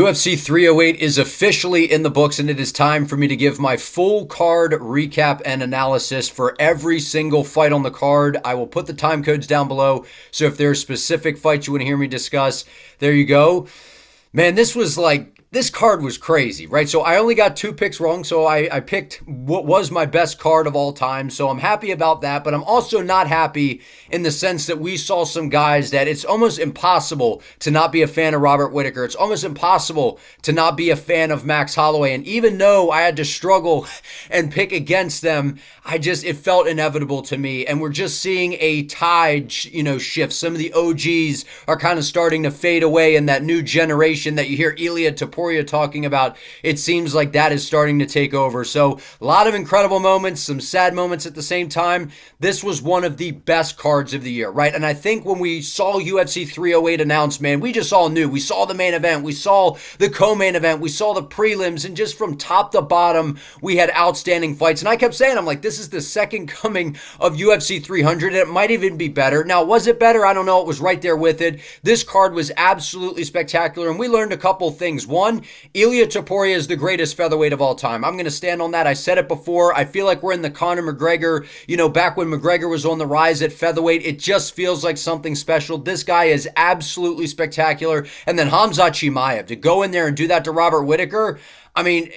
UFC 308 is officially in the books, and it is time for me to give my full card recap and analysis for every single fight on the card. I will put the time codes down below, so if there are specific fights you want to hear me discuss, there you go. Man, this card was crazy, right? So I only got 2 picks wrong, so I picked what was my best card of all time, so I'm happy about that, but I'm also not happy in the sense that we saw some guys that it's almost impossible to not be a fan of Robert Whittaker. It's almost impossible to not be a fan of Max Holloway, and even though I had to struggle and pick against them, it felt inevitable to me, and we're just seeing a tide, shift. Some of the OGs are kind of starting to fade away, and that new generation that you hear Ilia Topuria talking about, it seems like that is starting to take over. So a lot of incredible moments, some sad moments at the same time. This was one of the best cards of the year, right? And I think when we saw UFC 308 announced, man, we just all knew. We saw the main event, we saw the co-main event, we saw the prelims, and just from top to bottom, we had outstanding fights. And I kept saying, I'm like, this is the second coming of UFC 300, and it might even be better. Now, was it better? I don't know. It was right there with it. This card was absolutely spectacular, and we learned a couple things. One, Ilia Topuria is the greatest featherweight of all time. I'm going to stand on that. I said it before. I feel like we're in the Conor McGregor, back when McGregor was on the rise at featherweight. It just feels like something special. This guy is absolutely spectacular. And then Khamzat Chimaev, to go in there and do that to Robert Whittaker, I mean,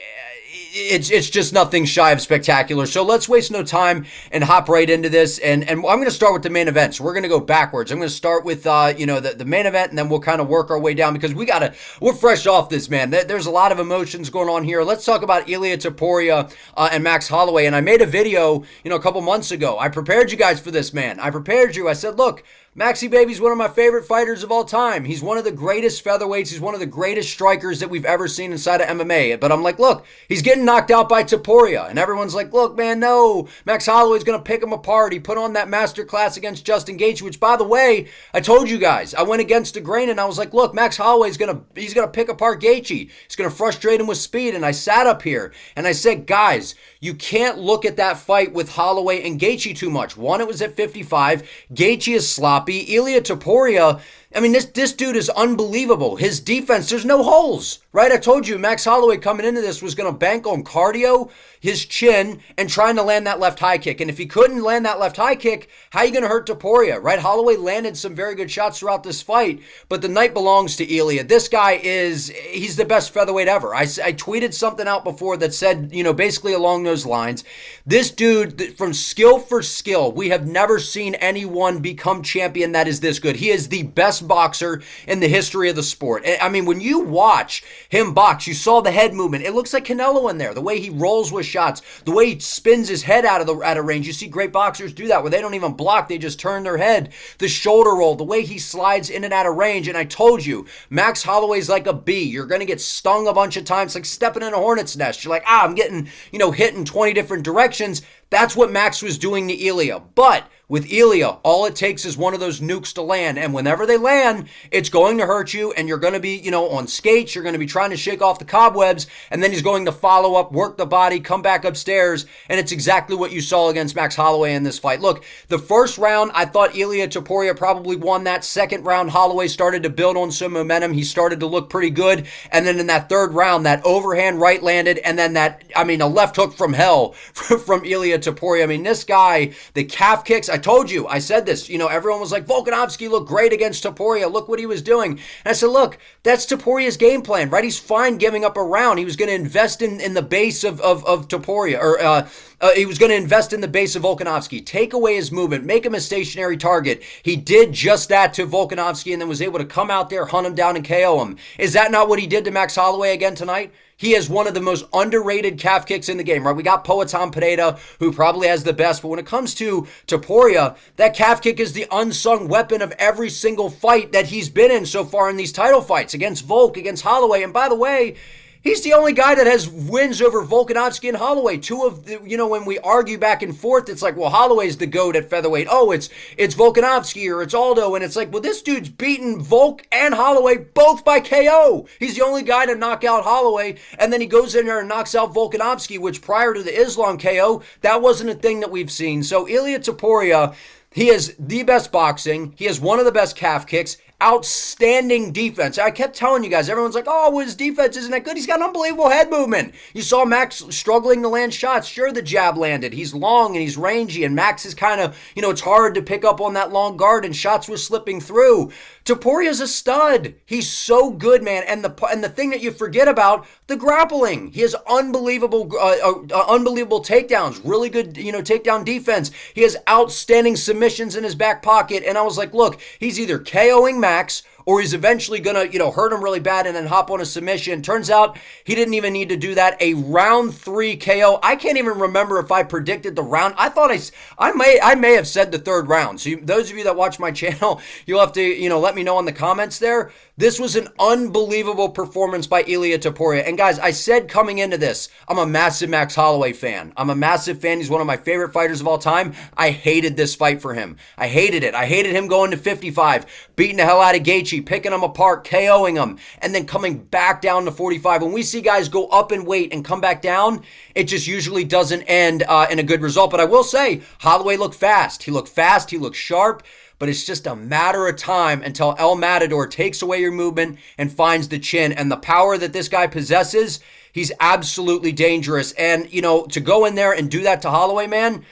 it's just nothing shy of spectacular. So let's waste no time and hop right into this. And I'm going to start with the main event. So we're going to go backwards. I'm going to start with, the main event, and then we'll kind of work our way down because we're fresh off this, man. There's a lot of emotions going on here. Let's talk about Ilia Topuria and Max Holloway. And I made a video, a couple months ago. I prepared you guys for this, man. I prepared you. I said, look, Maxie Baby's one of my favorite fighters of all time. He's one of the greatest featherweights. He's one of the greatest strikers that we've ever seen inside of MMA. But I'm like, look, he's getting knocked out by Topuria. And everyone's like, look, man, no. Max Holloway's going to pick him apart. He put on that masterclass against Justin Gaethje, which, by the way, I told you guys, I went against the grain and I was like, look, Max Holloway's going to pick apart Gaethje. He's going to frustrate him with speed. And I sat up here and I said, guys, you can't look at that fight with Holloway and Gaethje too much. One, it was at 55. Gaethje is sloppy. Ilia Topuria, I mean, this dude is unbelievable. His defense, there's no holes, right? I told you, Max Holloway coming into this was going to bank on cardio, his chin, and trying to land that left high kick. And if he couldn't land that left high kick, how are you going to hurt Topuria, right? Holloway landed some very good shots throughout this fight, but the night belongs to Ilia. This guy he's the best featherweight ever. I tweeted something out before that said, basically along those lines. This dude, from skill for skill, we have never seen anyone become champion that is this good. He is the best boxer in the history of the sport. I mean, when you watch him box, you saw the head movement. It looks like Canelo in there. The way he rolls with shots, the way he spins his head out of range. You see great boxers do that where they don't even block, they just turn their head. The shoulder roll, the way he slides in and out of range. And I told you, Max Holloway's like a bee. You're going to get stung a bunch of times, like stepping in a hornet's nest. You're like, I'm getting, hit in 20 different directions. That's what Max was doing to Ilia. But with Ilia, all it takes is one of those nukes to land. And whenever they land, it's going to hurt you. And you're going to be, on skates. You're going to be trying to shake off the cobwebs. And then he's going to follow up, work the body, come back upstairs. And it's exactly what you saw against Max Holloway in this fight. Look, the first round, I thought Ilia Topuria probably won that. Second round, Holloway started to build on some momentum. He started to look pretty good. And then in that third round, that overhand right landed. And then a left hook from hell from Ilia Topuria. I mean, this guy, the calf kicks, I told you, I said this, everyone was like, Volkanovski looked great against Topuria. Look what he was doing. And I said, look, that's Topuria's game plan, right? He's fine giving up a round. He was going to invest in the base of Topuria, or he was going to invest in the base of Volkanovski, take away his movement, make him a stationary target. He did just that to Volkanovski and then was able to come out there, hunt him down, and KO him. Is that not what he did to Max Holloway again tonight? He has one of the most underrated calf kicks in the game, right? We got Poatan Pereira, who probably has the best, but when it comes to Topuria, that calf kick is the unsung weapon of every single fight that he's been in so far in these title fights, against Volk, against Holloway. And by the way, he's the only guy that has wins over Volkanovski and Holloway. Two of the, when we argue back and forth, it's like, well, Holloway's the GOAT at featherweight. Oh, it's Volkanovski or it's Aldo. And it's like, well, this dude's beaten Volk and Holloway both by KO. He's the only guy to knock out Holloway. And then he goes in there and knocks out Volkanovski, which prior to the Islam KO, that wasn't a thing that we've seen. So Ilia Topuria, he has the best boxing. He has one of the best calf kicks. outstanding defense. I kept telling you guys, everyone's like, oh, his defense isn't that good. He's got an unbelievable head movement. You saw Max struggling to land shots. Sure, the jab landed. He's long and he's rangy, and Max is kind of, it's hard to pick up on that long guard, and shots were slipping through. Topuria's a stud. He's so good, man. And the thing that you forget about, the grappling. He has unbelievable takedowns, really good, takedown defense. He has outstanding submissions in his back pocket. And I was like, look, he's either KOing Max or he's eventually going to, hurt him really bad and then hop on a submission. Turns out he didn't even need to do that. A round 3 KO. I can't even remember if I predicted the round. I thought I may have said the third round. So those of you that watch my channel, you'll have to, let me know in the comments there. This was an unbelievable performance by Ilia Topuria. And guys, I said coming into this, I'm a massive Max Holloway fan. I'm a massive fan. He's one of my favorite fighters of all time. I hated this fight for him. I hated it. I hated him going to 55, beating the hell out of Gaethje, picking him apart, KOing him, and then coming back down to 45. When we see guys go up in weight and come back down, it just usually doesn't end in a good result. But I will say, Holloway looked fast. He looked fast. He looked sharp. But it's just a matter of time until El Matador takes away your movement and finds the chin. And the power that this guy possesses, he's absolutely dangerous. And, to go in there and do that to Holloway, man,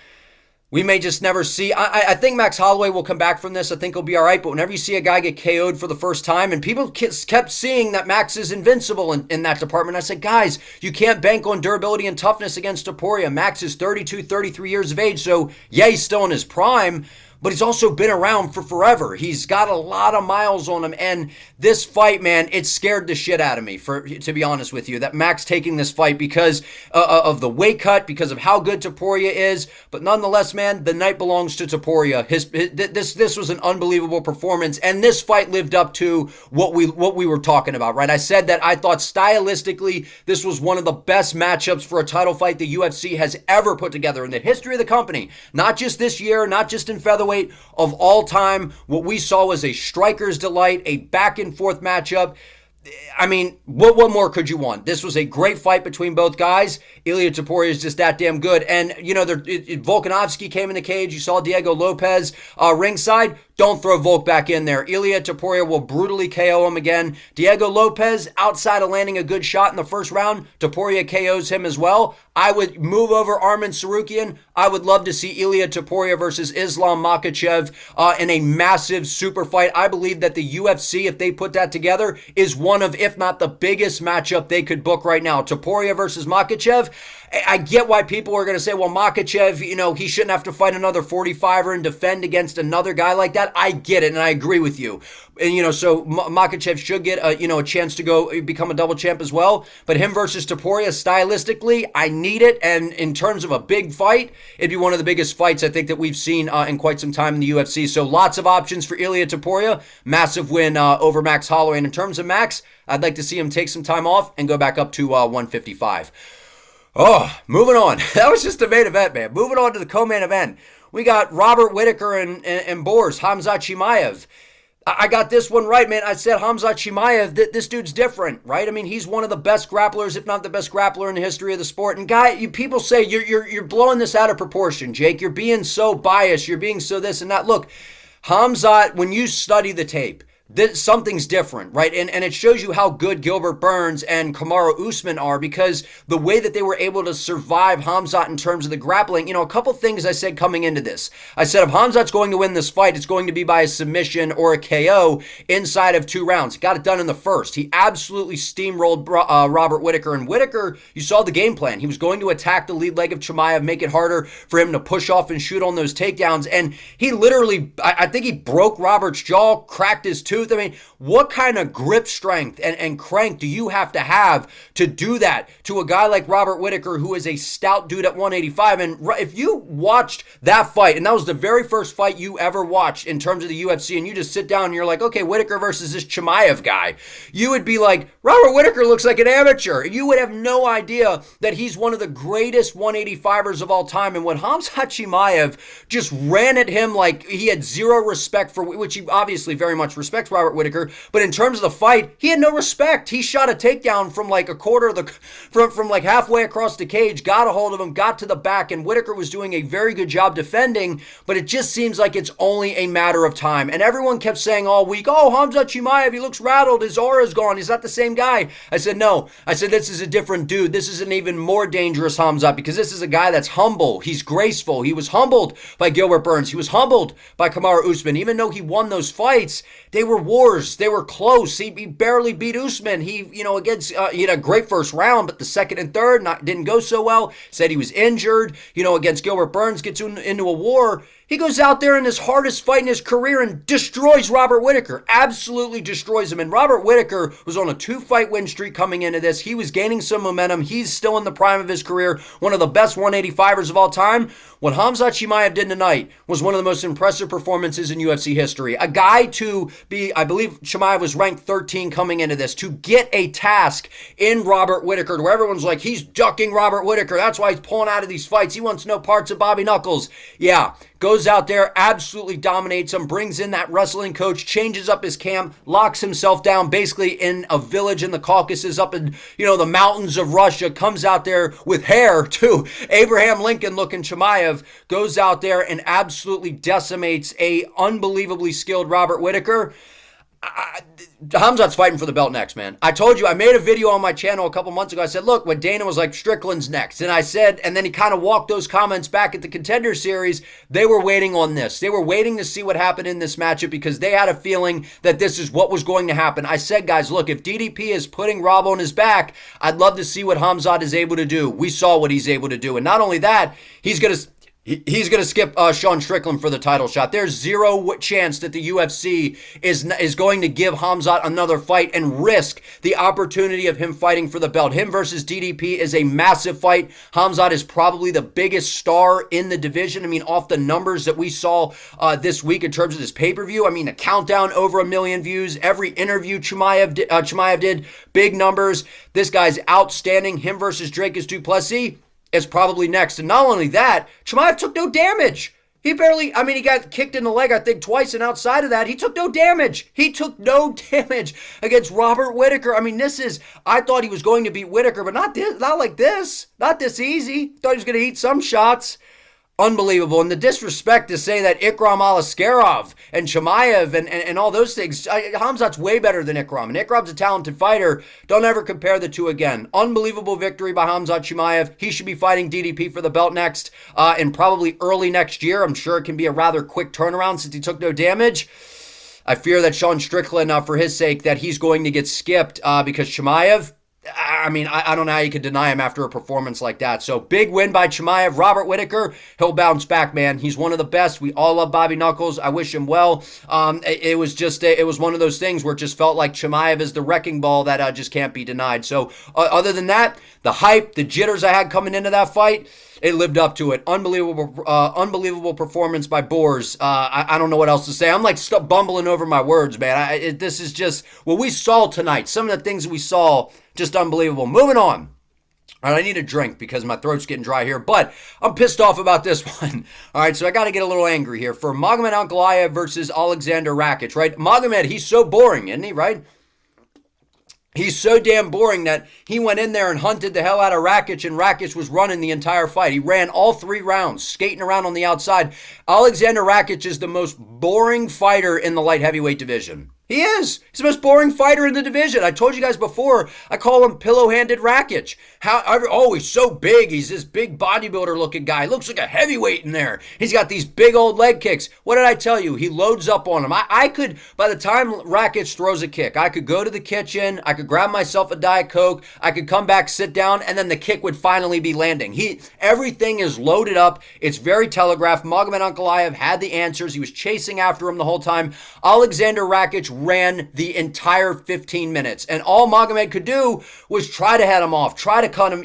we may just never see. I think Max Holloway will come back from this. I think he'll be all right. But whenever you see a guy get KO'd for the first time, and people kept seeing that Max is invincible in that department, I said, guys, you can't bank on durability and toughness against Topuria. Max is 32, 33 years of age. So, yeah, he's still in his prime, but he's also been around for forever. He's got a lot of miles on him. And this fight, man, it scared the shit out of me, to be honest with you, that Max taking this fight because of the weight cut, because of how good Topuria is. But nonetheless, man, the night belongs to Topuria. This was an unbelievable performance. And this fight lived up to what we were talking about, right? I said that I thought stylistically, this was one of the best matchups for a title fight the UFC has ever put together in the history of the company. Not just this year, not just in featherweight, of all time. What we saw was a striker's delight, a back and forth matchup. I mean, what more could you want? This was a great fight between both guys. Ilia Topuria is just that damn good. And, Volkanovski came in the cage. You saw Diego Lopez ringside. Don't throw Volk back in there. Ilia Topuria will brutally KO him again. Diego Lopez, outside of landing a good shot in the first round, Topuria KOs him as well. I would move over Arman Tsarukyan. I would love to see Ilia Topuria versus Islam Makhachev in a massive super fight. I believe that the UFC, if they put that together, is one of, if not the biggest matchup they could book right now. Topuria versus Makhachev. I get why people are going to say, well, Makhachev, he shouldn't have to fight another 45er and defend against another guy like that. I get it, and I agree with you. And, so Makhachev should get a chance to go become a double champ as well. But him versus Topuria, stylistically, I need it. And in terms of a big fight, it'd be one of the biggest fights I think that we've seen in quite some time in the UFC. So lots of options for Ilia Topuria. Massive win over Max Holloway. And in terms of Max, I'd like to see him take some time off and go back up to 155. Oh, moving on. That was just the main event, man. Moving on to the co-main event. We got Robert Whittaker and Boers, Khamzat Chimaev. I got this one right, man. I said Khamzat Chimaev, this dude's different, right? I mean, he's one of the best grapplers, if not the best grappler in the history of the sport. And people say you're blowing this out of proportion, Jake. You're being so biased. You're being so this and that. Look, Khamzat, when you study the tape, something's different, right? And it shows you how good Gilbert Burns and Kamaru Usman are, because the way that they were able to survive Khamzat in terms of the grappling, a couple things I said coming into this. I said if Khamzat's going to win this fight, it's going to be by a submission or a KO inside of 2 rounds. Got it done in the first. He absolutely steamrolled Robert Whittaker. And Whittaker, you saw the game plan. He was going to attack the lead leg of Chimaev, make it harder for him to push off and shoot on those takedowns. And he literally, I think he broke Robert's jaw, cracked his tooth. I mean, what kind of grip strength and crank do you have to do that to a guy like Robert Whittaker, who is a stout dude at 185? And if you watched that fight, and that was the very first fight you ever watched in terms of the UFC, and you just sit down and you're like, okay, Whittaker versus this Chimaev guy, you would be like, Robert Whittaker looks like an amateur. You would have no idea that he's one of the greatest 185ers of all time. And when Khamzat Chimaev just ran at him like he had zero respect for, which he obviously very much respects likes Robert Whittaker, but in terms of the fight, he had no respect. He shot a takedown from like a quarter of the, from like halfway across the cage, got a hold of him, got to the back, and Whittaker was doing a very good job defending, but it just seems like it's only a matter of time. And everyone kept saying all week, oh, Khamzat Chimaev, he looks rattled, his aura's gone, he's not the same guy. I said, no. I said, this is a different dude. This is an even more dangerous Khamzat, because this is a guy that's humble. He's graceful. He was humbled by Gilbert Burns. He was humbled by Kamaru Usman. Even though he won those fights, they were wars. They were close. He barely beat Usman. He had a great first round, but the second and third didn't go so well. Said he was injured, against Gilbert Burns, gets into a war. He goes out there in his hardest fight in his career and destroys Robert Whittaker. Absolutely destroys him. And Robert Whittaker was on a 2-fight win streak coming into this. He was gaining some momentum. He's still in the prime of his career. One of the best 185ers of all time. What Khamzat Chimaev did tonight was one of the most impressive performances in UFC history. A guy to be, I believe Chimaev was ranked 13 coming into this, to get a task in Robert Whittaker, where everyone's like, he's ducking Robert Whittaker. That's why he's pulling out of these fights. He wants no parts of Bobby Knuckles. Yeah. Goes out there, absolutely dominates him, brings in that wrestling coach, changes up his camp, locks himself down basically in a village in the Caucasus up in, the mountains of Russia, comes out there with hair too. Abraham Lincoln looking Chimaev goes out there and absolutely decimates a unbelievably skilled Robert Whittaker. Khamzat's fighting for the belt next, man. I told you, I made a video on my channel a couple months ago. I said, look, when Dana was like, Strickland's next. And I said, and then he kind of walked those comments back at the Contender Series. They were waiting on this. They were waiting to see what happened in this matchup because they had a feeling that this is what was going to happen. I said, guys, look, if DDP is putting Rob on his back, I'd love to see what Khamzat is able to do. We saw what he's able to do. And not only that, he's going to skip Sean Strickland for the title shot. There's zero chance that the UFC is going to give Khamzat another fight and risk the opportunity of him fighting for the belt. Him versus DDP is a massive fight. Khamzat is probably the biggest star in the division. I mean, off the numbers that we saw this week in terms of this pay-per-view, I mean, the countdown over 1 million views. Every interview Chimaev did, big numbers. This guy's outstanding. Him versus Dricus Du Plessis is probably next. And not only that, Chimaev took no damage. He got kicked in the leg, I think, twice, and outside of that, he took no damage. He took no damage against Robert Whittaker. I mean, I thought he was going to beat Whittaker, but not like this. Not this easy. Thought he was going to eat some shots. Unbelievable. And the disrespect to say that Ikram Alaskarov and Chimaev and all those things, Khamzat's way better than Ikram. And Ikram's a talented fighter. Don't ever compare the two again. Unbelievable victory by Khamzat Chimaev. He should be fighting DDP for the belt next and probably early next year. I'm sure it can be a rather quick turnaround since he took no damage. I fear that Sean Strickland, for his sake, that he's going to get skipped because Chimaev, I mean, I don't know how you could deny him after a performance like that. So big win by Chimaev. Robert Whittaker, he'll bounce back, man. He's one of the best. We all love Bobby Knuckles. I wish him well. It was one of those things where it just felt like Chimaev is the wrecking ball that just can't be denied. So other than that, the hype, the jitters I had coming into that fight, it lived up to it. Unbelievable performance by Boers. I don't know what else to say. I'm like bumbling over my words, man. This is just what we saw tonight. Some of the things we saw, just unbelievable. Moving on. All right, I need a drink because my throat's getting dry here, but I'm pissed off about this one. All right, so I got to get a little angry here. For Magomed Ankalaev versus Alexander Rakic, right? Magomed, he's so boring, isn't he, right? He's so damn boring that he went in there and hunted the hell out of Rakic, and Rakic was running the entire fight. He ran all 3 rounds, skating around on the outside. Alexander Rakic is the most boring fighter in the light heavyweight division. He is. He's the most boring fighter in the division. I told you guys before, I call him pillow-handed Rakic. He's so big. He's this big bodybuilder-looking guy. Looks like a heavyweight in there. He's got these big old leg kicks. What did I tell you? He loads up on him. I could, by the time Rakic throws a kick, I could go to the kitchen, I could grab myself a Diet Coke, I could come back, sit down, and then the kick would finally be landing. Everything is loaded up. It's very telegraphed. Magomed Ankalaev had the answers. He was chasing after him the whole time. Alexander Rakic ran the entire 15 minutes. And all Magomed could do was try to head him off, try to cut him,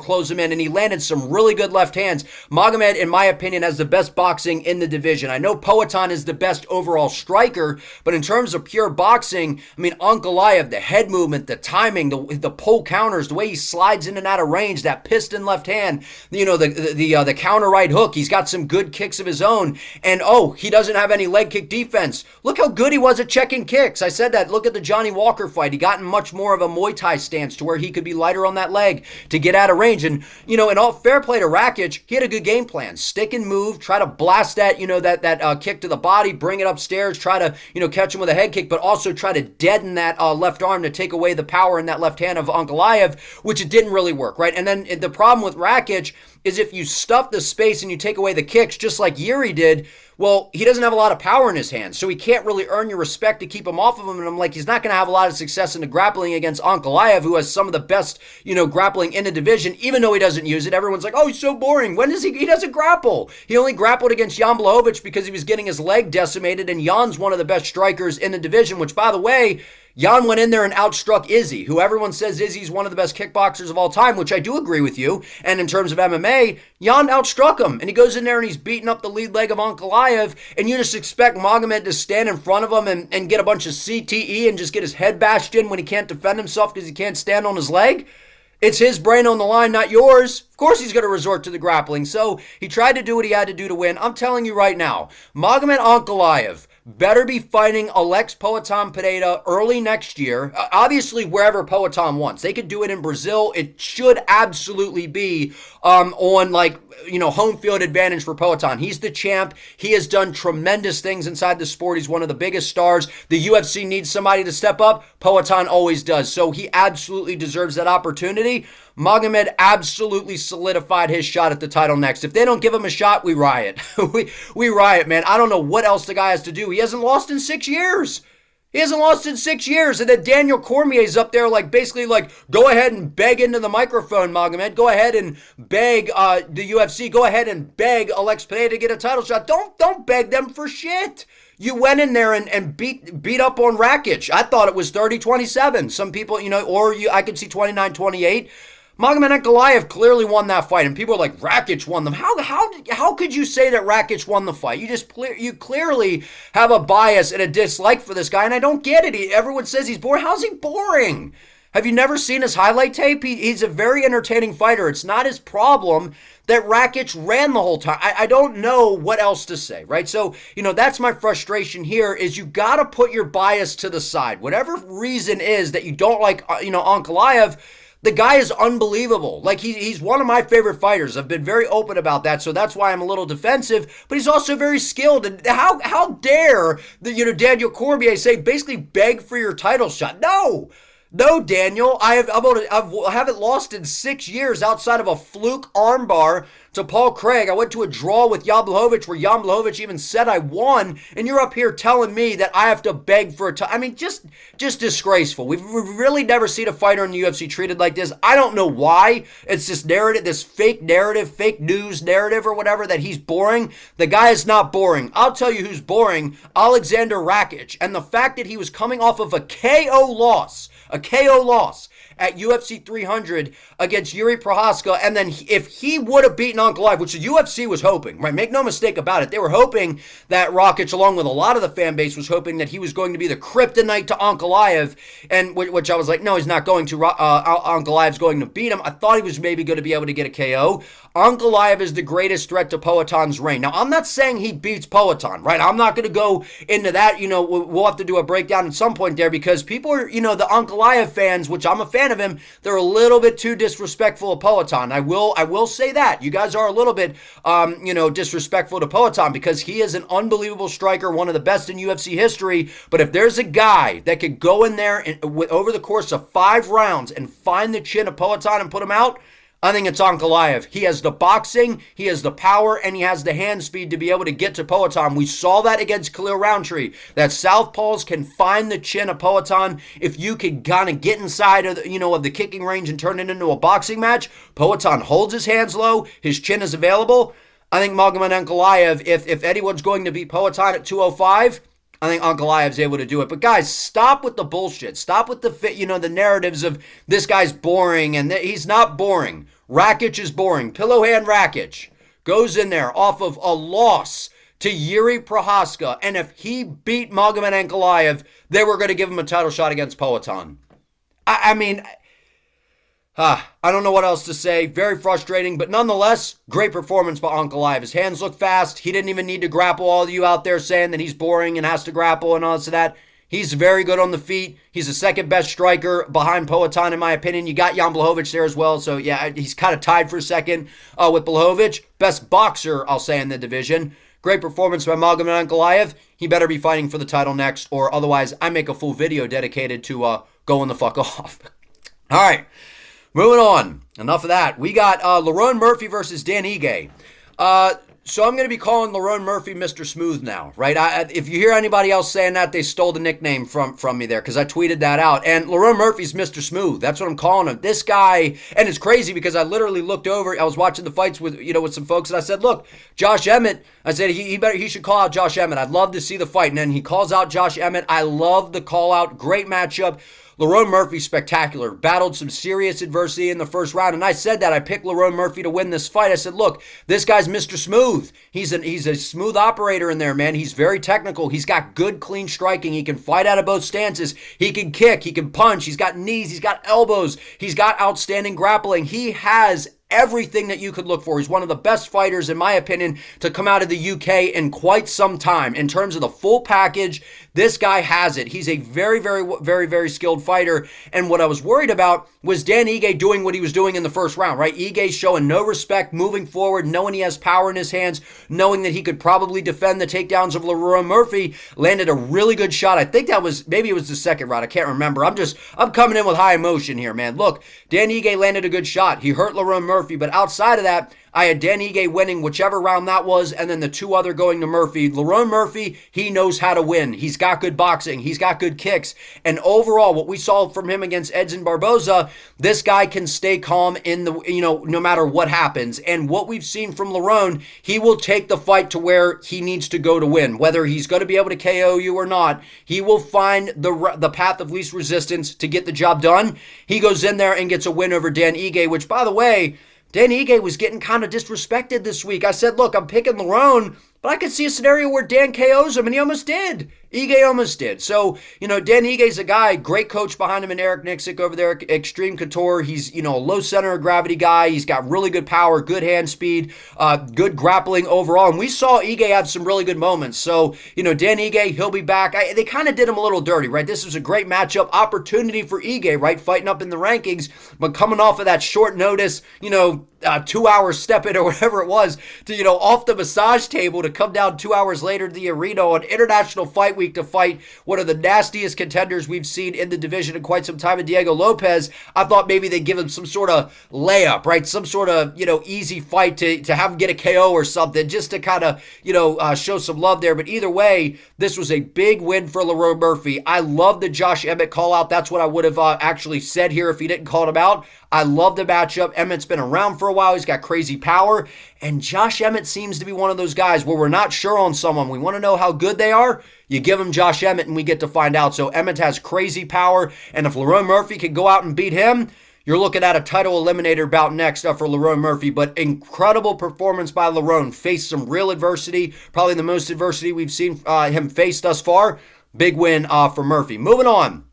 close him in. And he landed some really good left hands. Magomed, in my opinion, has the best boxing in the division. I know Poatan is the best overall striker, but in terms of pure boxing, I mean, Ankalaev, the head movement, the timing, the pull counters, the way he slides in and out of range, that piston left hand, the counter right hook. He's got some good kicks of his own. And he doesn't have any leg kick defense. Look how good he was at checking landing kicks. I said that. Look at the Johnny Walker fight. He got in much more of a Muay Thai stance to where he could be lighter on that leg to get out of range. And, in all fair play to Rakic, he had a good game plan. Stick and move, try to blast that, that kick to the body, bring it upstairs, try to, catch him with a head kick, but also try to deaden that left arm to take away the power in that left hand of Ankalaev, which it didn't really work, right? And then the problem with Rakic is if you stuff the space and you take away the kicks, just like Yuri did, well, he doesn't have a lot of power in his hands, so he can't really earn your respect to keep him off of him. And I'm like, he's not going to have a lot of success in the grappling against Ankalaev, who has some of the best, grappling in the division, even though he doesn't use it. Everyone's like, oh, he's so boring. When does he doesn't grapple? He only grappled against Jan Blachowicz because he was getting his leg decimated, and Jan's one of the best strikers in the division, which, by the way, Jan went in there and outstruck Izzy, who everyone says Izzy's one of the best kickboxers of all time, which I do agree with you. And in terms of MMA, Jan outstruck him. And he goes in there and he's beating up the lead leg of Ankalaev. And you just expect Magomed to stand in front of him and get a bunch of CTE and just get his head bashed in when he can't defend himself because he can't stand on his leg? It's his brain on the line, not yours. Of course he's going to resort to the grappling. So he tried to do what he had to do to win. I'm telling you right now, Magomed Ankalaev better be fighting Alex Poatan Pereira early next year. Obviously, wherever Poatan wants. They could do it in Brazil. It should absolutely be on home field advantage for Poatan. He's the champ. He has done tremendous things inside the sport. He's one of the biggest stars. The UFC needs somebody to step up. Poatan always does. So he absolutely deserves that opportunity. Magomed absolutely solidified his shot at the title next. If they don't give him a shot, we riot. we riot, man. I don't know what else the guy has to do. He hasn't lost in 6 years. And then Daniel Cormier's up there basically go ahead and beg into the microphone, Magomed. Go ahead and beg the UFC. Go ahead and beg Alex Pereira to get a title shot. Don't beg them for shit. You went in there and beat up on Rakic. I thought it was 30-27. Some people, I could see 29-28. Magomed Ankalaev clearly won that fight, and people are like, Rakic won them. How could you say that Rakic won the fight? You clearly have a bias and a dislike for this guy, and I don't get it. Everyone says he's boring. How's he boring? Have you never seen his highlight tape? He's a very entertaining fighter. It's not his problem that Rakic ran the whole time. I don't know what else to say, right? So, that's my frustration here is you got to put your bias to the side. Whatever reason is that you don't like, Ankalaev, the guy is unbelievable. He's one of my favorite fighters. I've been very open about that, so that's why I'm a little defensive. But he's also very skilled. And how dare Daniel Cormier say basically beg for your title shot? No, Daniel. I haven't lost in 6 years outside of a fluke armbar to Paul Craig. I went to a draw with Jan Blachowicz where Jan Blachowicz even said I won, and you're up here telling me that I have to beg for a title. I mean, just disgraceful. We've really never seen a fighter in the UFC treated like this. I don't know why. It's this narrative, this fake narrative, fake news narrative or whatever, that he's boring. The guy is not boring. I'll tell you who's boring, Alexander Rakic. And the fact that he was coming off of a KO loss at UFC 300 against Yuri Prochazka, and then if he would have beaten Ankalaev, which the UFC was hoping, right? Make no mistake about it. They were hoping that Rakic, along with a lot of the fan base, was hoping that he was going to be the kryptonite to Ankalaev, and which I was like, no, he's not going to. Ankalaev's going to beat him. I thought he was maybe going to be able to get a KO. Ankalaev is the greatest threat to Poatan's reign. Now, I'm not saying he beats Poatan, right? I'm not going to go into that. We'll have to do a breakdown at some point there because people are, the Ankalaev fans, which I'm a fan of him, they're a little bit too disrespectful of Poatan. I will say that. You guys are a little bit, disrespectful to Poatan because he is an unbelievable striker, one of the best in UFC history. But if there's a guy that could go in there and over the course of 5 rounds and find the chin of Poatan and put him out, I think it's Ankalaev. He has the boxing, he has the power, and he has the hand speed to be able to get to Poatan. We saw that against Khalil Roundtree, that southpaws can find the chin of Poatan. If you can kind of get inside of the kicking range and turn it into a boxing match, Poatan holds his hands low, his chin is available. I think Magomed Ankalaev, if anyone's going to beat Poatan at 205, I think Ankalaev's able to do it. But guys, stop with the bullshit. Stop with the narratives of this guy's boring and he's not boring. Rakic is boring. Pillowhand Rakic goes in there off of a loss to Yuri Prochazka. And if he beat Magomed Ankalaev, they were going to give him a title shot against Poatan. I don't know what else to say. Very frustrating, but nonetheless, great performance by Ankalaev. His hands look fast. He didn't even need to grapple. All of you out there saying that he's boring and has to grapple and all this and that. He's very good on the feet. He's the second best striker behind Poatan, in my opinion. You got Jan Blachowicz there as well. So, yeah, he's kind of tied for second with Blachowicz. Best boxer, I'll say, in the division. Great performance by Magomed Ankalaev. He better be fighting for the title next, or otherwise I make a full video dedicated to going the fuck off. All right, moving on. Enough of that. We got Lerone Murphy versus Dan Ige. So I'm going to be calling Lerone Murphy Mr. Smooth now, right? If you hear anybody else saying that, they stole the nickname from me there, because I tweeted that out. And Lerone Murphy's Mr. Smooth. That's what I'm calling him. This guy, and it's crazy because I literally looked over. I was watching the fights with some folks, and I said, look, Josh Emmett. I said he should call out Josh Emmett. I'd love to see the fight. And then he calls out Josh Emmett. I love the call out. Great matchup. Lerone Murphy, spectacular. Battled some serious adversity in the first round. And I said that. I picked Lerone Murphy to win this fight. I said, look, this guy's Mr. Smooth. He's a smooth operator in there, man. He's very technical. He's got good, clean striking. He can fight out of both stances. He can kick. He can punch. He's got knees. He's got elbows. He's got outstanding grappling. He has everything that you could look for. He's one of the best fighters, in my opinion, to come out of the UK in quite some time. In terms of the full package, this guy has it. He's a very, very, very, very skilled fighter. And what I was worried about was Dan Ige doing what he was doing in the first round, right? Ige showing no respect, moving forward, knowing he has power in his hands, knowing that he could probably defend the takedowns of Lerone Murphy. Landed a really good shot. I think maybe it was the second round. I can't remember. I'm coming in with high emotion here, man. Look, Dan Ige landed a good shot. He hurt Lerone Murphy, but outside of that, I had Dan Ige winning whichever round that was, and then the two other going to Murphy. Lerone Murphy, he knows how to win. He's got good boxing. He's got good kicks. And overall, what we saw from him against Edson Barboza, this guy can stay calm in the, no matter what happens. And what we've seen from Lerone, he will take the fight to where he needs to go to win. Whether he's going to be able to KO you or not, he will find the path of least resistance to get the job done. He goes in there and gets a win over Dan Ige, which, by the way, Dan Ige was getting kind of disrespected this week. I said, look, I'm picking Lerone, but I could see a scenario where Dan KOs him, and he almost did. Ige almost did. So, Dan Ige's a guy, great coach behind him in Eric Nixick over there at Extreme Couture. He's, a low center of gravity guy. He's got really good power, good hand speed, good grappling overall. And we saw Ige have some really good moments. So, Dan Ige, he'll be back. They kind of did him a little dirty, right? This was a great matchup, opportunity for Ige, right? Fighting up in the rankings, but coming off of that short notice, 2 hour step in or whatever it was to, off the massage table to come down 2 hours later to the arena on International Fight Week to fight one of the nastiest contenders we've seen in the division in quite some time, in Diego Lopez. I thought maybe they'd give him some sort of layup, right? Some sort of, easy fight to have him get a KO or something, just to kind of, show some love there. But either way, this was a big win for Lerone Murphy. I love the Josh Emmett call out. That's what I would have actually said here if he didn't call him out. I love the matchup. Emmett's been around for a while. He's got crazy power. And Josh Emmett seems to be one of those guys where we're not sure on someone. We want to know how good they are. You give him Josh Emmett and we get to find out. So Emmett has crazy power. And if Lerone Murphy can go out and beat him, you're looking at a title eliminator bout next up for Lerone Murphy. But incredible performance by Lerone. Faced some real adversity. Probably the most adversity we've seen him face thus far. Big win for Murphy. Moving on.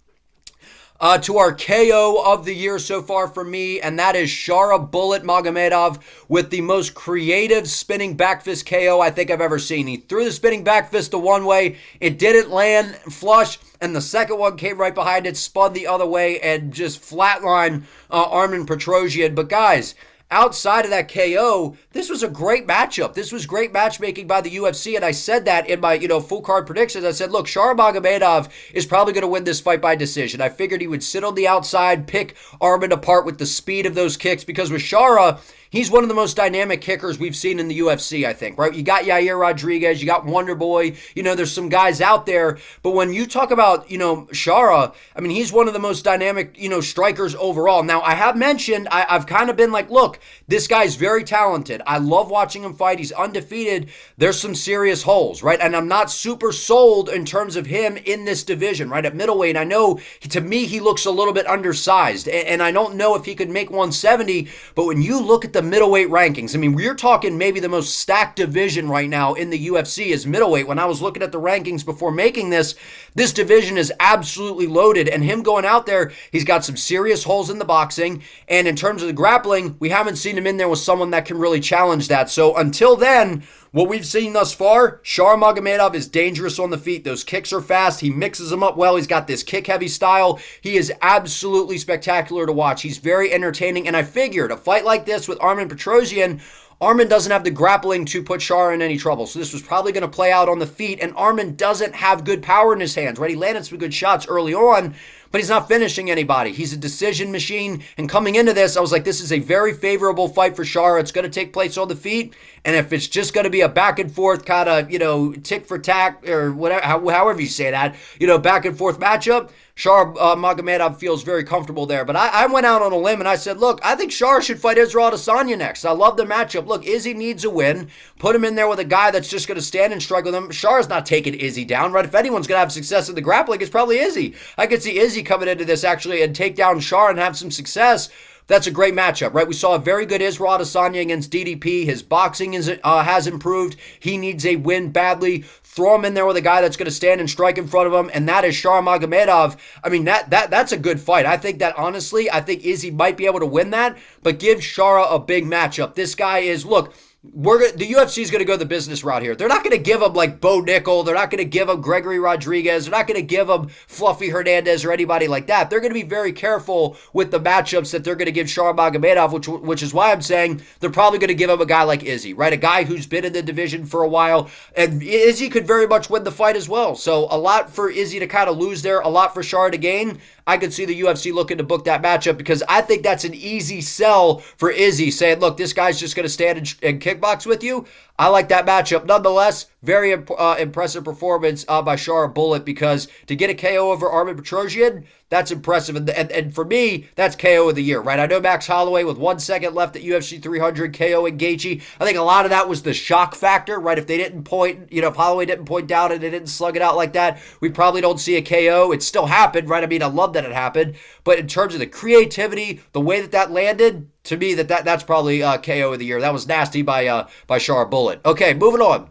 To our KO of the year so far for me, and that is Shara Bullet Magomedov with the most creative spinning back fist KO I think I've ever seen. He threw the spinning back fist the one way, it didn't land flush, and the second one came right behind it, spun the other way, and just flatlined Armen Petrosyan. But guys, outside of that KO, this was a great matchup. This was great matchmaking by the UFC, and I said that in my, full card predictions. I said, look, Shara Magomedov is probably going to win this fight by decision. I figured he would sit on the outside, pick Armen apart with the speed of those kicks, because with Shara, he's one of the most dynamic kickers we've seen in the UFC, I think, right? You got Yair Rodriguez, you got Wonder Boy, there's some guys out there, but when you talk about, Shara, I mean, he's one of the most dynamic, strikers overall. Now, I have mentioned, I've kind of been like, look, this guy's very talented. I love watching him fight. He's undefeated. There's some serious holes, right? And I'm not super sold in terms of him in this division, right? At middleweight, I know, to me, he looks a little bit undersized, and I don't know if he could make 170, but when you look at the middleweight rankings, I mean, we're talking maybe the most stacked division right now in the UFC is middleweight. When I was looking at the rankings before making this division is absolutely loaded, and him going out there, he's got some serious holes in the boxing, and in terms of the grappling, we haven't seen him in there with someone that can really challenge that. So until then, What we've seen thus far, Shara Magomedov is dangerous on the feet. Those kicks are fast. He mixes them up well. He's got this kick-heavy style. He is absolutely spectacular to watch. He's very entertaining, and I figured a fight like this with Armen Petrosyan, Armen doesn't have the grappling to put Shara in any trouble. So this was probably going to play out on the feet, and Armen doesn't have good power in his hands, right? He landed some good shots early on, but he's not finishing anybody. He's a decision machine, and coming into this, I was like, this is a very favorable fight for Shara. It's going to take place on the feet, and if it's just going to be a back and forth kind of, tick for tack, or whatever, however you say that, back and forth matchup, Shara Magomedov feels very comfortable there. But I went out on a limb and I said, look, I think Shara should fight Israel Adesanya next. I love the matchup. Look, Izzy needs a win. Put him in there with a guy that's just going to stand and strike with him. Shara's not taking Izzy down, right? If anyone's going to have success in the grappling, it's probably Izzy. I could see Izzy coming into this actually and take down Shara and have some success. That's a great matchup, right? We saw a very good Israel Adesanya against DDP. His boxing has improved. He needs a win badly. Throw him in there with a guy that's going to stand and strike in front of him, and that is Shara Magomedov. I mean, that's a good fight. I think that, honestly, I think Izzy might be able to win that, but give Shara a big matchup. This guy is, look, the UFC is going to go the business route here. They're not going to give him like Bo Nickel. They're not going to give him Gregory Rodriguez. They're not going to give him Fluffy Hernandez or anybody like that. They're going to be very careful with the matchups that they're going to give Shara Magomedov, which is why I'm saying they're probably going to give him a guy like Izzy, right? A guy who's been in the division for a while. And Izzy could very much win the fight as well. So a lot for Izzy to kind of lose there, a lot for Shara to gain. I could see the UFC looking to book that matchup because I think that's an easy sell for Izzy, saying, look, this guy's just going to stand and kickbox with you. I like that matchup. Nonetheless, very impressive performance by Shara Bullet, because to get a KO over Armen Petrosyan, that's impressive. And for me, that's KO of the year, right? I know Max Holloway with 1 second left at UFC 300 KOing Gaethje. I think a lot of that was the shock factor, right? If they didn't point, if Holloway didn't point down and they didn't slug it out like that, we probably don't see a KO. It still happened, right? I mean, I love that it happened. But in terms of the creativity, the way that landed, to me, that's probably KO of the year. That was nasty by Shara Bullet. Okay, moving on.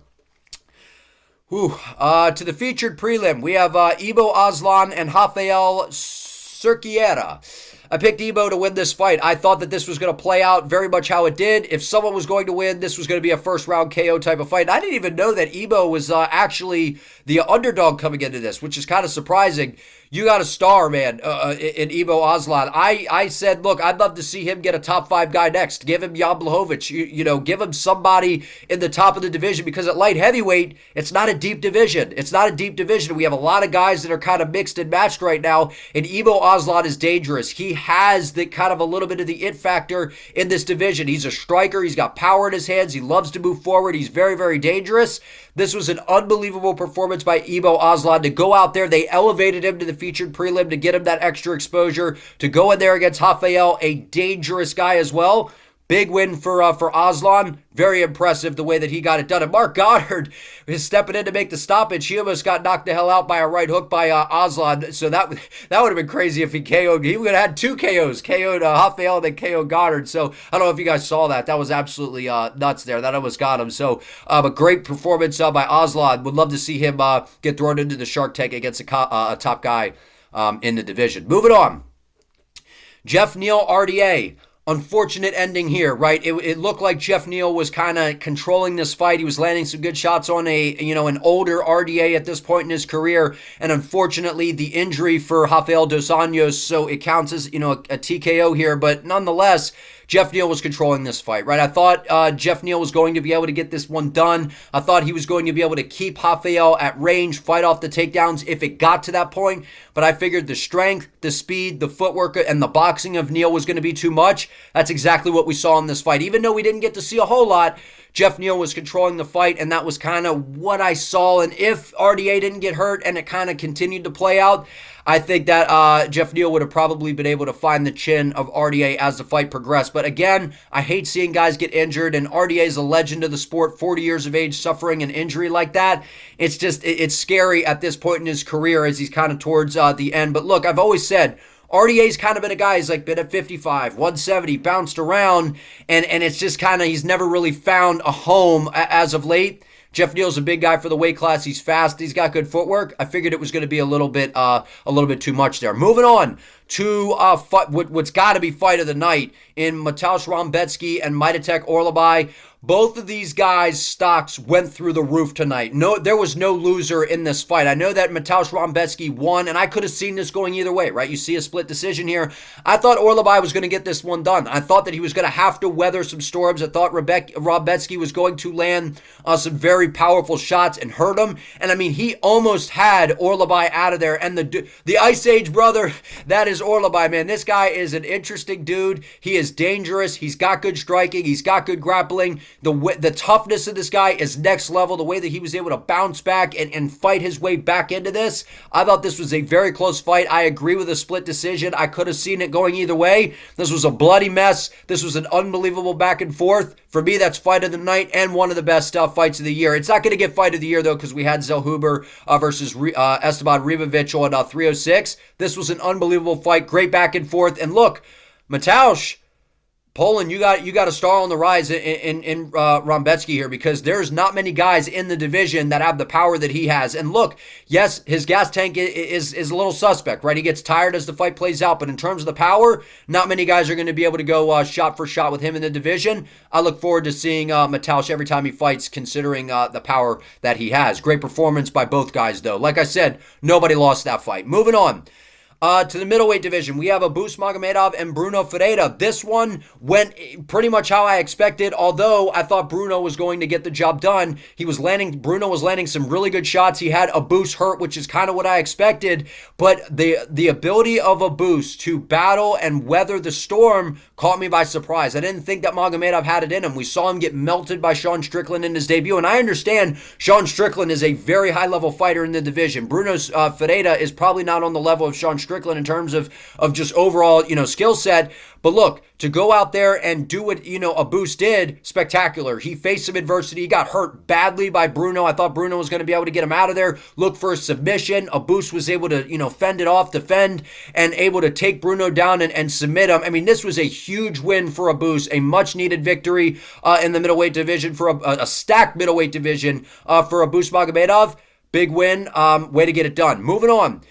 To the featured prelim, we have Ibo Aslan and Rafael Cerqueira. I picked Ibo to win this fight. I thought that this was going to play out very much how it did. If someone was going to win, this was going to be a first-round KO type of fight. And I didn't even know that Ibo was actually the underdog coming into this, which is kind of surprising. You got a star, man, in Ibo Aslan. I said, look, I'd love to see him get a top 5 guy next. Give him Jan Blachowicz. Give him somebody in the top of the division, because at light heavyweight, it's not a deep division. We have a lot of guys that are kind of mixed and matched right now, and Ibo Aslan is dangerous. He has the kind of a little bit of the it factor in this division. He's a striker. He's got power in his hands. He loves to move forward. He's very, very dangerous. This was an unbelievable performance by Ibo Aslan to go out there. They elevated him to the featured prelim to get him that extra exposure, to go in there against Rafael, a dangerous guy as well. Big win for Aslan. Very impressive the way that he got it done. And Mark Goddard is stepping in to make the stoppage. He almost got knocked the hell out by a right hook by Aslan. So that would have been crazy if he KO'd. He would have had 2 KOs. KO'd Rafael and then KO'd Goddard. So I don't know if you guys saw that. That was absolutely nuts there. That almost got him. So a great performance by Aslan. Would love to see him get thrown into the shark tank against a top guy in the division. Moving on. Geoff Neal RDA. Unfortunate ending here, right? It looked like Geoff Neal was kind of controlling this fight. He was landing some good shots on an older RDA at this point in his career. And unfortunately, the injury for Rafael dos Anjos, so it counts as, a TKO here. But nonetheless, Geoff Neal was controlling this fight, right? I thought Geoff Neal was going to be able to get this one done. I thought he was going to be able to keep Rafael at range, fight off the takedowns if it got to that point. But I figured the strength, the speed, the footwork, and the boxing of Neal was going to be too much. That's exactly what we saw in this fight. Even though we didn't get to see a whole lot, Geoff Neal was controlling the fight, and that was kind of what I saw. And if RDA didn't get hurt and it kind of continued to play out, I think that Geoff Neal would have probably been able to find the chin of RDA as the fight progressed. But again, I hate seeing guys get injured, and RDA is a legend of the sport, 40 years of age, suffering an injury like that. It's just, it's scary at this point in his career as he's kind of towards the end. But look, I've always said, RDA's kind of been a guy, he's like been at 55, 170, bounced around, and it's just kind of, he's never really found a home as of late. Geoff Neal's a big guy for the weight class. He's fast. He's got good footwork. I figured it was going to be a little bit too much there. Moving on to what's got to be fight of the night in Mateusz Rebecki and Orolbai. Both of these guys' stocks went through the roof tonight. No, there was no loser in this fight. I know that Mateusz Rebecki won, and I could have seen this going either way, right? You see a split decision here. I thought Orolbai was going to get this one done. I thought that he was going to have to weather some storms. I thought Rebecki was going to land some very powerful shots and hurt him. And I mean, he almost had Orolbai out of there. And the Ice Age brother, that is Orolbai, man. This guy is an interesting dude. He is dangerous. He's got good striking. He's got good grappling. The toughness of this guy is next level. The way that he was able to bounce back and fight his way back into this. I thought this was a very close fight. I agree with a split decision. I could have seen it going either way. This was a bloody mess. This was an unbelievable back and forth. For me, that's fight of the night and one of the best fights of the year. It's not going to get fight of the year, though, because we had Zellhuber versus Esteban Ribovic on 306. This was an unbelievable fight. Great back and forth. And look, Mateusz, Poland, you got a star on the rise in Rebecki here, because there's not many guys in the division that have the power that he has. And look, yes, his gas tank is a little suspect, right? He gets tired as the fight plays out, but in terms of the power, not many guys are going to be able to go shot for shot with him in the division. I look forward to seeing Mateusz every time he fights, considering the power that he has. Great performance by both guys, though. Like I said, nobody lost that fight. Moving on. To the middleweight division, we have Abus Magomedov and Bruno Ferreira. This one went pretty much how I expected, although I thought Bruno was going to get the job done. Bruno was landing some really good shots. He had Abus hurt, which is kind of what I expected, but the ability of Abus to battle and weather the storm caught me by surprise. I didn't think that Magomedov had it in him. We saw him get melted by Sean Strickland in his debut, and I understand Sean Strickland is a very high-level fighter in the division. Bruno Ferreira is probably not on the level of Sean Strickland in terms of just overall, skill set. But look, to go out there and do what, Abus did, spectacular. He faced some adversity. He got hurt badly by Bruno. I thought Bruno was going to be able to get him out of there, look for a submission. Abus was able to, fend it off, defend, and able to take Bruno down and submit him. I mean, this was a huge win for Abus, a much-needed victory in the middleweight division, for a stacked middleweight division for Abus Magomedov. Big win. Way to get it done. Moving on.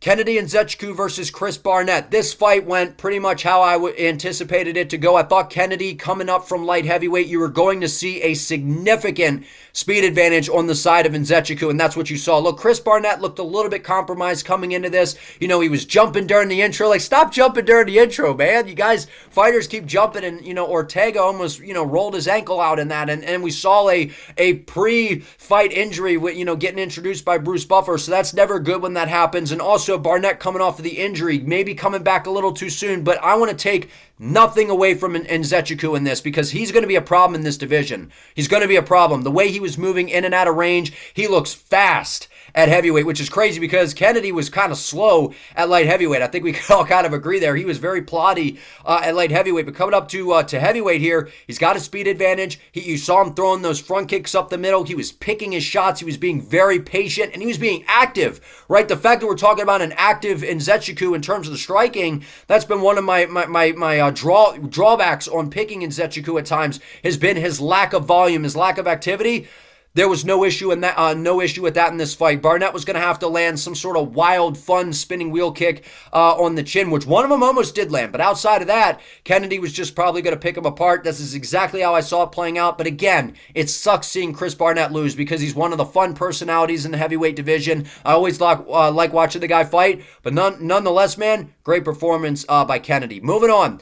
Kennedy Nzechukwu versus Chris Barnett. This fight went pretty much how I anticipated it to go. I thought Kennedy, coming up from light heavyweight, you were going to see a significant speed advantage on the side of Nzechukwu, and that's what you saw. Look, Chris Barnett looked a little bit compromised coming into this. He was jumping during the intro. Like, stop jumping during the intro, man. You guys, fighters keep jumping, and, Ortega almost, rolled his ankle out in that, and we saw a pre-fight injury with, getting introduced by Bruce Buffer, so that's never good when that happens. And also, Barnett coming off of the injury, maybe coming back a little too soon, but I want to take nothing away from Nzechukwu in this, because he's going to be a problem in this division. He's going to be a problem. The way he was moving in and out of range, he looks fast at heavyweight, which is crazy because Kennedy was kind of slow at light heavyweight. I think we could all kind of agree there. He was very plotty at light heavyweight, but coming up to heavyweight here, he's got a speed advantage. You saw him throwing those front kicks up the middle. He was picking his shots. He was being very patient, and he was being active, right? The fact that we're talking about an active Nzechukwu in terms of the striking, that's been one of my drawbacks on picking Nzechukwu at times, has been his lack of volume, his lack of activity. There was no issue with that in this fight. Barnett was going to have to land some sort of wild, fun spinning wheel kick on the chin, which one of them almost did land. But outside of that, Kennedy was just probably going to pick him apart. This is exactly how I saw it playing out. But again, it sucks seeing Chris Barnett lose because he's one of the fun personalities in the heavyweight division. I always like watching the guy fight. But nonetheless, man, great performance by Kennedy. Moving on.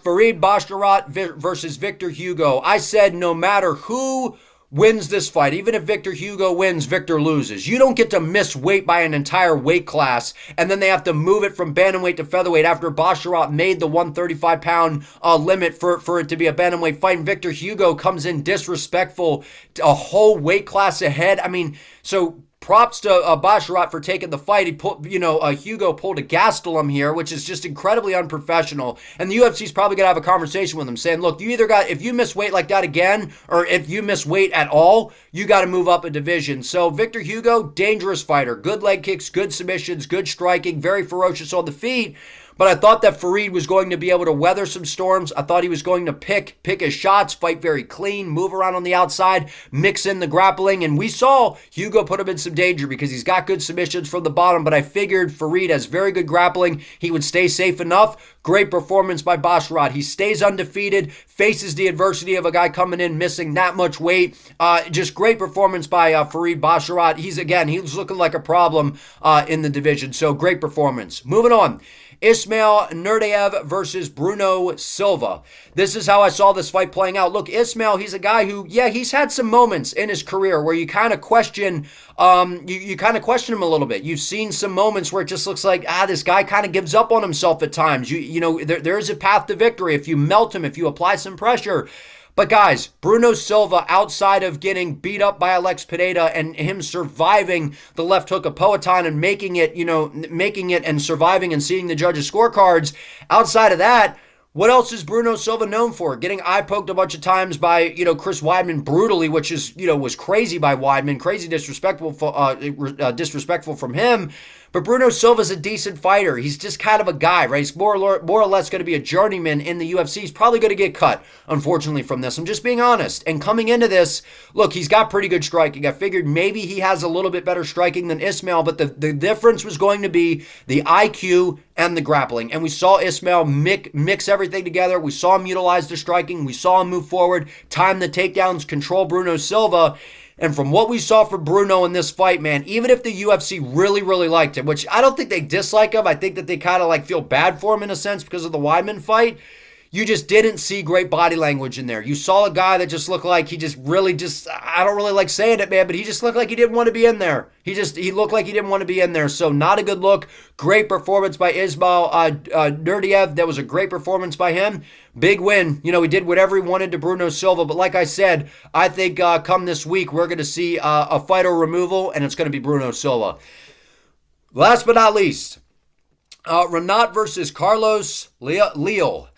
Farid Basharat versus Victor Hugo. I said no matter who wins this fight, even if Victor Hugo wins, Victor loses. You don't get to miss weight by an entire weight class, and then they have to move it from bantamweight to featherweight after Basharat made the 135-pound limit for it to be a bantamweight fight. And Victor Hugo comes in disrespectful, a whole weight class ahead. I mean, so props to Basharat for taking the fight. Hugo pulled a Gastelum here, which is just incredibly unprofessional. And the UFC's probably going to have a conversation with him saying, look, if you miss weight like that again, or if you miss weight at all, you got to move up a division. So Victor Hugo, dangerous fighter. Good leg kicks, good submissions, good striking, very ferocious on the feet. But I thought that Farid was going to be able to weather some storms. I thought he was going to pick his shots, fight very clean, move around on the outside, mix in the grappling. And we saw Hugo put him in some danger because he's got good submissions from the bottom. But I figured Farid has very good grappling. He would stay safe enough. Great performance by Basharat. He stays undefeated, faces the adversity of a guy coming in missing that much weight. Just great performance by Farid Basharat. He's looking like a problem in the division. So great performance. Moving on. Ismail Nurdaev versus Bruno Silva. This is how I saw this fight playing out. Look, Ismail, he's a guy who, he's had some moments in his career where you kind of question, you kind of question him a little bit. You've seen some moments where it just looks like, this guy kind of gives up on himself at times. There is a path to victory if you melt him, if you apply some pressure. But guys, Bruno Silva, outside of getting beat up by Alex Pineda and him surviving the left hook of Poatan and making it and surviving and seeing the judges' scorecards, outside of that, what else is Bruno Silva known for? Getting eye poked a bunch of times by, Chris Weidman brutally, which is, was crazy by Weidman, crazy disrespectful from him. But Bruno Silva's a decent fighter. He's just kind of a guy, right? He's more or less going to be a journeyman in the UFC. He's probably going to get cut, unfortunately, from this. I'm just being honest. And coming into this, look, he's got pretty good striking. I figured maybe he has a little bit better striking than Ismail, but the difference was going to be the IQ and the grappling. And we saw Ismail mix everything together. We saw him utilize the striking. We saw him move forward, time the takedowns, control Bruno Silva. And from what we saw from Bruno in this fight, man, even if the UFC really, really liked him, which I don't think they dislike him, I think that they kind of feel bad for him in a sense because of the Weidman fight, you just didn't see great body language in there. You saw a guy that just looked like he I don't really like saying it, man, but he just looked like he didn't want to be in there. He looked like he didn't want to be in there. So not a good look. Great performance by Ismail Nurdaev. That was a great performance by him. Big win. He did whatever he wanted to Bruno Silva. But like I said, I think come this week, we're going to see a fighter removal, and it's going to be Bruno Silva. Last but not least, Renat versus Carlos Leal.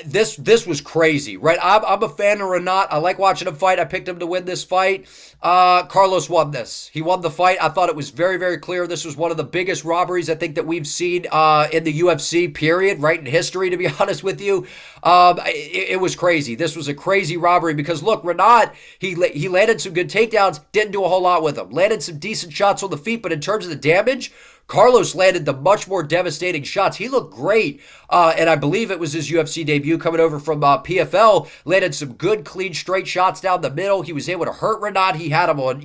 This was crazy, right? I'm a fan of Renat. I like watching him fight. I picked him to win this fight. Carlos won this. He won the fight. I thought it was very, very clear. This was one of the biggest robberies I think that we've seen in the UFC, period, right, in history, to be honest with you. It was crazy. This was a crazy robbery because, look, Renat, he landed some good takedowns, didn't do a whole lot with them. Landed some decent shots on the feet, but in terms of the damage, Carlos landed the much more devastating shots. He looked great, and I believe it was his UFC debut coming over from PFL. Landed some good, clean, straight shots down the middle. He was able to hurt Renat. He had him on,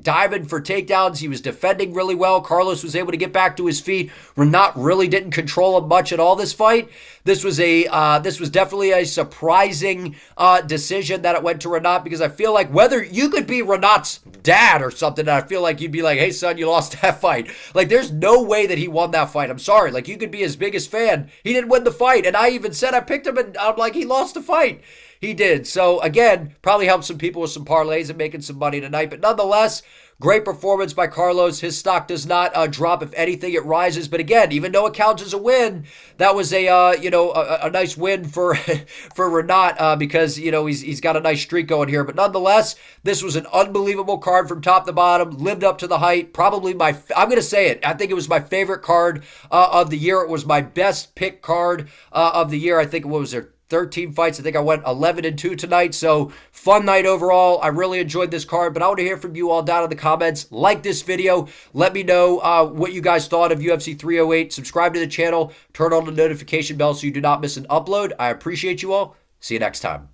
diving for takedowns. He was defending really well. Carlos was able to get back to his feet. Renat really didn't control him much at all this fight. This was definitely a surprising decision that it went to Renat because I feel like whether you could be Renat's dad or something, I feel like you'd be like, hey, son, you lost that fight. There's no way that he won that fight. I'm sorry. You could be his biggest fan. He didn't win the fight. And I even said I picked him and I'm like, he lost the fight. He did. So, again, probably helped some people with some parlays and making some money tonight. But nonetheless, great performance by Carlos. His stock does not drop. If anything, it rises. But again, even though it counts as a win, that was a nice win for Renat because he's got a nice streak going here. But nonetheless, this was an unbelievable card from top to bottom. Lived up to the hype. Probably I'm going to say it. I think it was my favorite card of the year. It was my best pick card of the year. I think what was there? 13 fights. I think I went 11-2 tonight. So fun night overall. I really enjoyed this card, but I want to hear from you all down in the comments. Like this video. Let me know what you guys thought of UFC 308. Subscribe to the channel. Turn on the notification bell so you do not miss an upload. I appreciate you all. See you next time.